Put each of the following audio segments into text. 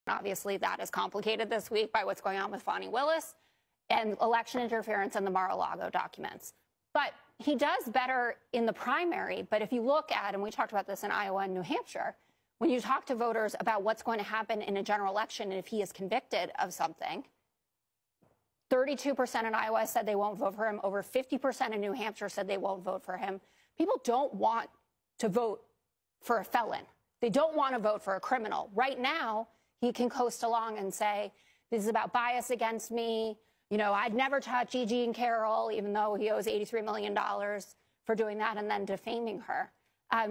Obviously, that is complicated this week by what's going on with Fani Willis and election interference in the Mar-a-Lago documents. But he does better in the primary. But if you look at, and we talked about this in Iowa and New Hampshire, when you talk to voters about what's going to happen in a general election and if he is convicted of something, 32% in Iowa said they won't vote for him. Over 50% in New Hampshire said they won't vote for him. People don't want to vote for a felon. They don't want to vote for a criminal. Right now, he can coast along and say, this is about bias against me. You know, I'd never touch E.G. and Carol, even though he owes $83 million for doing that and then defaming her.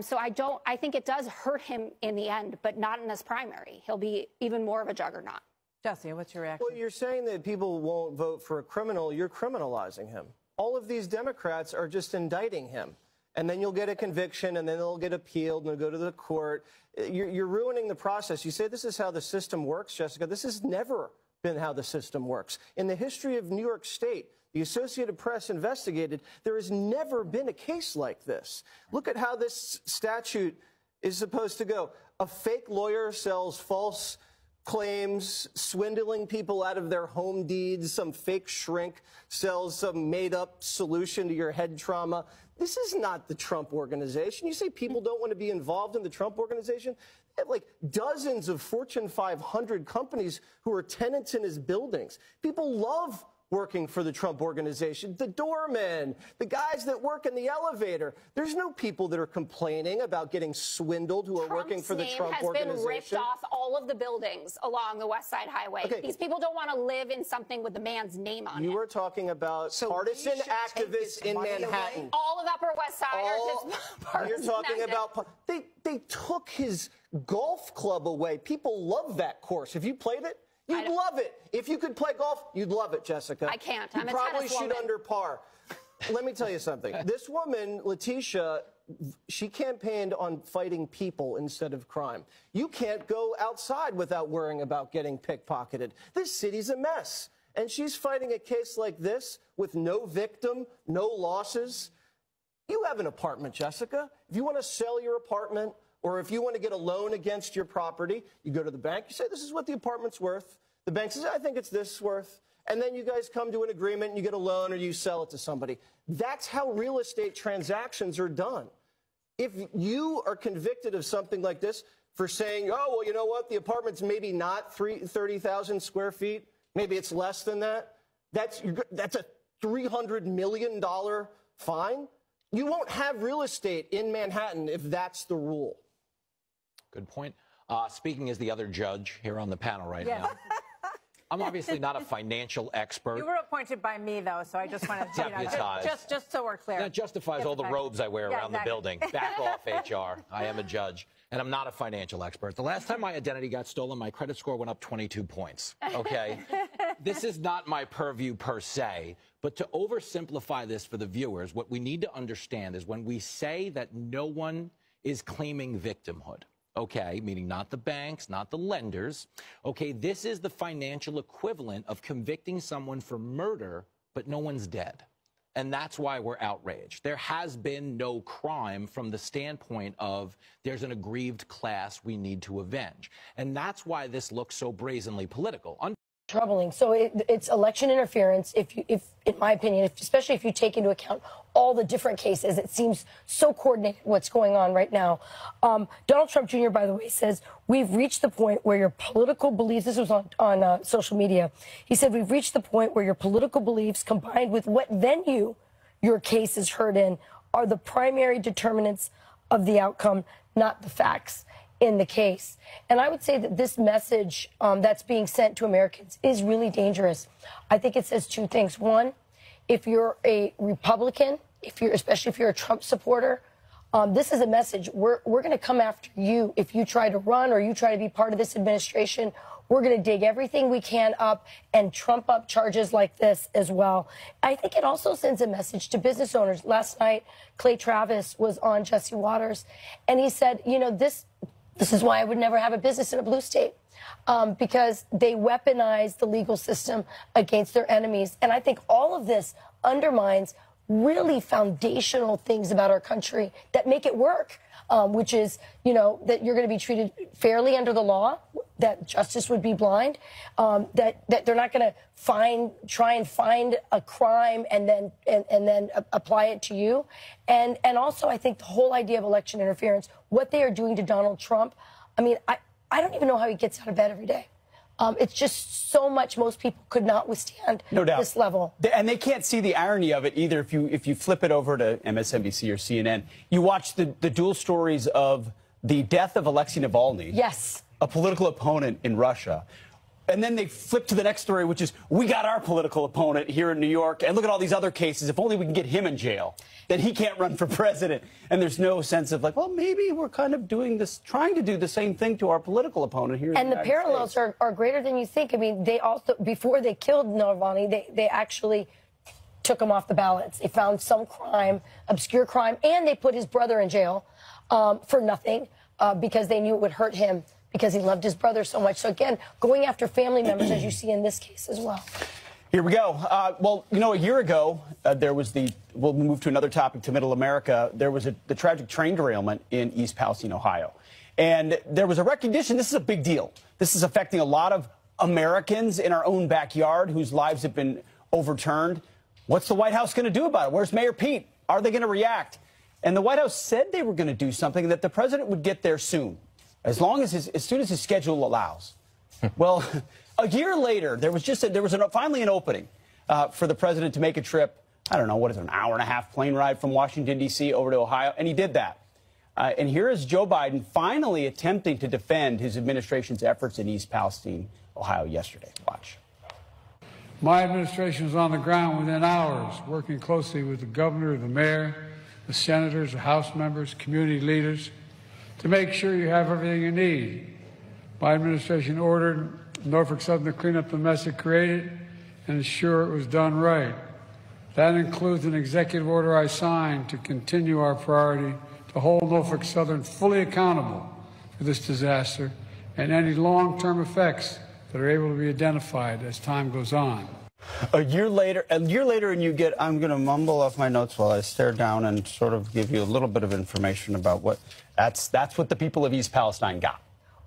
So I think it does hurt him in the end, but not in this primary. He'll be even more of a juggernaut. Jesse, what's your reaction? Well, you're saying that people won't vote for a criminal. You're criminalizing him. All of these Democrats are just indicting him. And then you'll get a conviction, and then they'll get appealed, and they'll go to the court. You're ruining the process. You say this is how the system works, Jessica. This has never been how the system works. In the history of New York State, the Associated Press investigated, there has never been a case like this. Look at how this statute is supposed to go. A fake lawyer sells false claims, swindling people out of their home deeds. Some fake shrink sells some made-up solution to your head trauma. This is not the Trump organization. You say people don't want to be involved in the Trump organization? They have like dozens of Fortune 500 companies who are tenants in his buildings. People love working for the Trump organization, the doormen, the guys that work in the elevator. There's no people that are complaining about getting swindled who are working for the Trump organization. Trump's name has been ripped off all of the buildings along the West Side Highway. Okay. These people don't want to live in something with the man's name on it. You were talking about partisan activists in Manhattan. All of Upper West Side are just partisan. You're talking about, they took his golf club away. People love that course. Have you played it? You'd love it. If you could play golf, you'd love it, Jessica. I can't. I'm a probably shoot under par. Let me tell you something. This woman, Letitia, she campaigned on fighting people instead of crime. You can't go outside without worrying about getting pickpocketed. This city's a mess. And she's fighting a case like this with no victim, no losses. You have an apartment, Jessica. If you want to sell your apartment, or if you want to get a loan against your property, you go to the bank, you say, this is what the apartment's worth. The bank says, I think it's this worth. And then you guys come to an agreement and you get a loan or you sell it to somebody. That's how real estate transactions are done. If you are convicted of something like this for saying, oh, well, you know what, the apartment's maybe not 30,000 square feet, maybe it's less than that, that's a $300 million fine. You won't have real estate in Manhattan if that's the rule. Good point. Speaking as the other judge here on the panel right now, I'm obviously not a financial expert. You were appointed by me, though, so I just wanted to, just so we're clear. That justifies all the robes I wear around the building. Back off, HR. I am a judge, and I'm not a financial expert. The last time my identity got stolen, my credit score went up 22 points, okay? This is not my purview per se, but to oversimplify this for the viewers, what we need to understand is when we say that no one is claiming victimhood, okay, meaning not the banks, not the lenders, okay, this is the financial equivalent of convicting someone for murder, but no one's dead. And that's why we're outraged. There has been no crime from the standpoint of there's an aggrieved class we need to avenge. And that's why this looks so brazenly political. Troubling. So it's election interference, if in my opinion, especially if you take into account all the different cases. It seems so coordinated what's going on right now. Donald Trump Jr., by the way, says we've reached the point where your political beliefs, this was on social media, he said we've reached the point where your political beliefs combined with what venue your case is heard in are the primary determinants of the outcome, not the facts in the case. And I would say that this message that's being sent to Americans is really dangerous. I think it says two things. One, if you're a Republican, especially if you're a Trump supporter, this is a message. We're going to come after you if you try to run or you try to be part of this administration. We're going to dig everything we can up and trump up charges like this as well. I think it also sends a message to business owners. Last night, Clay Travis was on Jesse Waters, and he said, you know, this is why I would never have a business in a blue state, because they weaponize the legal system against their enemies. And I think all of this undermines really foundational things about our country that make it work, which is, you know, that you're going to be treated fairly under the law, that justice would be blind, that they're not going to try and find a crime and then apply it to you. And also, I think the whole idea of election interference, what they are doing to Donald Trump, I mean, I don't even know how he gets out of bed every day. It's just so much most people could not withstand this level. And they can't see the irony of it either. If you flip it over to MSNBC or CNN, you watch the dual stories of the death of Alexei Navalny, yes, a political opponent in Russia. And then they flip to the next story, which is, we got our political opponent here in New York, and look at all these other cases. If only we can get him in jail, then he can't run for president. And there's no sense of like, well, maybe we're kind of doing this, trying to do the same thing to our political opponent here in the United States. And the parallels are greater than you think. I mean, they also, before they killed Navalny, they actually took him off the ballots. They found some crime, obscure crime, and they put his brother in jail for nothing because they knew it would hurt him, because he loved his brother so much. So again, going after family members, as you see in this case as well. Here we go. Well, you know, a year ago, there was we'll move to another topic, to Middle America. There was the tragic train derailment in East Palestine, Ohio. And there was a recognition, this is a big deal. This is affecting a lot of Americans in our own backyard whose lives have been overturned. What's the White House going to do about it? Where's Mayor Pete? Are they going to react? And the White House said they were going to do something, that the president would get there soon. As soon as his schedule allows. Well, a year later, there was finally an opening for the president to make a trip. I don't know, what is it, an hour-and-a-half plane ride from Washington, D.C. over to Ohio, and he did that. And here is Joe Biden finally attempting to defend his administration's efforts in East Palestine, Ohio, yesterday. Watch. My administration was on the ground within hours, working closely with the governor, the mayor, the senators, the House members, community leaders, to make sure you have everything you need. My administration ordered Norfolk Southern to clean up the mess it created and ensure it was done right. That includes an executive order I signed to continue our priority to hold Norfolk Southern fully accountable for this disaster and any long-term effects that are able to be identified as time goes on. A year later, and you get, I'm going to mumble off my notes while I stare down and sort of give you a little bit of information about what, that's what the people of East Palestine got.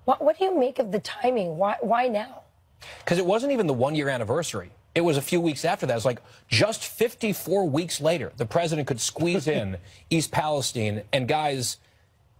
What do you make of the timing? Why now? Because it wasn't even the one-year anniversary. It was a few weeks after that. It was like just 54 weeks later, the president could squeeze in East Palestine. And guys,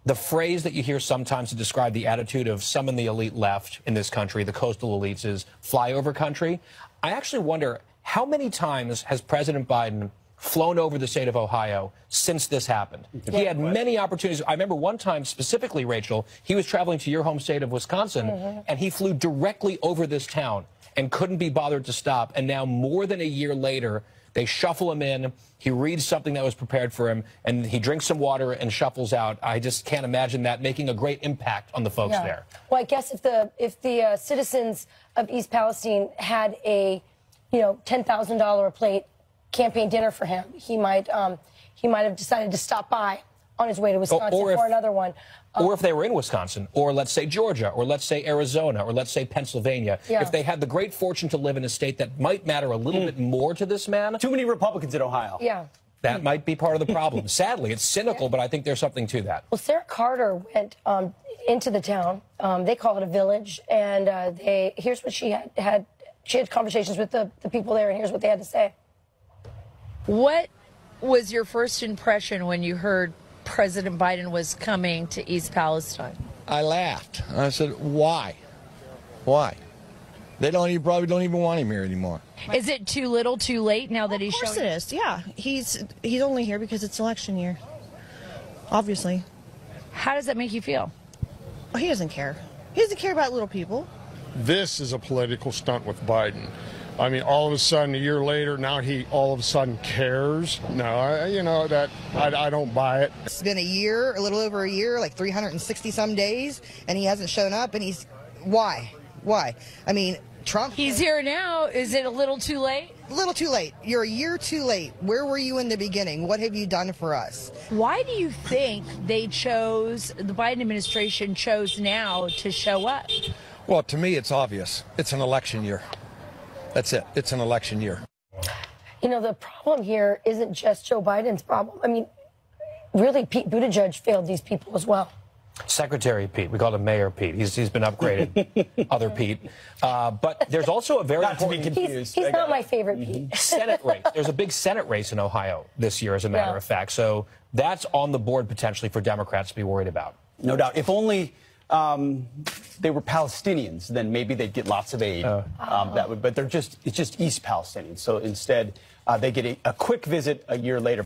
the phrase that you hear sometimes to describe the attitude of some in the elite left in this country, the coastal elites, is flyover country. I actually wonder, how many times has President Biden flown over the state of Ohio since this happened? He had many opportunities. I remember one time specifically, Rachel, he was traveling to your home state of Wisconsin, and he flew directly over this town and couldn't be bothered to stop. And now, more than a year later, they shuffle him in. He reads something that was prepared for him, and he drinks some water and shuffles out. I just can't imagine that making a great impact on the folks there. Well, I guess if the citizens of East Palestine had a, $10,000 a plate campaign dinner for him, he might have decided to stop by on his way to Wisconsin for another one. Or if they were in Wisconsin, or let's say Georgia, or let's say Arizona, or let's say Pennsylvania, if they had the great fortune to live in a state that might matter a little bit more to this man. Too many Republicans in Ohio. Yeah. That might be part of the problem. Sadly, it's cynical, but I think there's something to that. Well, Sarah Carter went into the town. They call it a village, and here's what she had. She had conversations with the people there, and here's what they had to say. What was your first impression when you heard President Biden was coming to East Palestine? I laughed. I said, why? Why? They probably don't even want him here anymore. Is it too little, too late now that he's showing? Of course it is. Yeah, he's only here because it's election year. Obviously. How does that make you feel? Oh, he doesn't care. He doesn't care about little people. This is a political stunt with Biden. I mean, all of a sudden, a year later, now he all of a sudden cares. No, I don't buy it. It's been a year, a little over a year, like 360 some days, and he hasn't shown up. And why? I mean, Trump. He's here now. Is it a little too late? A little too late. You're a year too late. Where were you in the beginning? What have you done for us? Why do you think the Biden administration chose now to show up? Well, to me, it's obvious. It's an election year. That's it. It's an election year. You know, the problem here isn't just Joe Biden's problem. I mean, really, Pete Buttigieg failed these people as well. Secretary Pete. We call him Mayor Pete. He's been upgraded. Other Pete. But there's also a very important... Not to be confused. He's not my favorite Pete. Senate race. There's a big Senate race in Ohio this year, as a matter of fact. So that's on the board potentially for Democrats to be worried about. No doubt. If only they were Palestinians, then maybe they'd get lots of aid. But it's just East Palestinians. So instead, they get a quick visit a year later.